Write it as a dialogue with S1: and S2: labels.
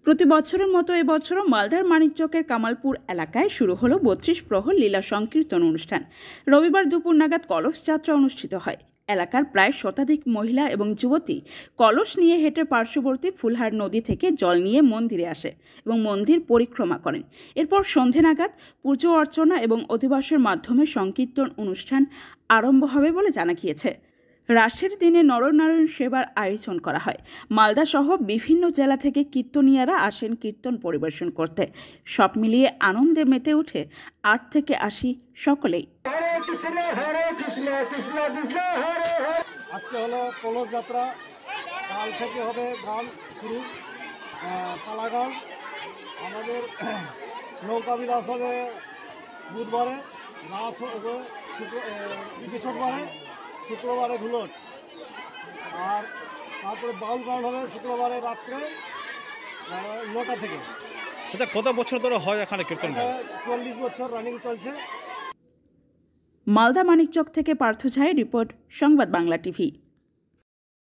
S1: প্রতি বছরের মতো এবছরও মালদার মানিকচকের কামালপুর এলাকায় শুরু হলো ৩২ প্রহর লীলা সংকীর্তন অনুষ্ঠান। রবিবার দুপুর নাগাদ কলস যাত্রা অনুষ্ঠিত হয়। এলাকার প্রায় শতাধিক মহিলা এবং যুবতী কলস নিয়ে হেঁটে পার্শ্ববর্তী ফুলহার নদী থেকে জল নিয়ে মন্দিরে আসে এবং মন্দির পরিক্রমা করেন। এরপর সন্ধে নাগাদ পুজো অর্চনা এবং অধিবাসের মাধ্যমে সংকীর্তন অনুষ্ঠান আরম্ভ হবে বলে জানা গিয়েছে। রাসের দিনে নরনারায়ণ সেবার আয়োজন করা হয়। মালদা সহ বিভিন্ন জেলা থেকে কীর্তনীয়ারা আসেন কীর্তন পরিবেশন করতে। সব মিলিয়ে আনন্দে মেতে উঠে ৮ থেকে ৮০ সকলেই।
S2: আজকে হলো কলস যাত্রা, কাল থেকে হবে গান শুরু, পালা গান। আমাদের নৌকা বিলাস হবে বুধবারে, রাস হবে বৃহস্পতিবারে, শুক্রবারে ঘুলট, আর তারপরে বাউল গান হবে শুক্রবারে রাত্রে ৯টা থেকে।
S3: আচ্ছা, কত বছর ধরে হয় এখানে কীর্তন?
S2: ৪০ বছর রানিং চলছে।
S1: মালদা মানিকচক থেকে পার্থ ঝায়ের রিপোর্ট, সংবাদ বাংলা টিভি।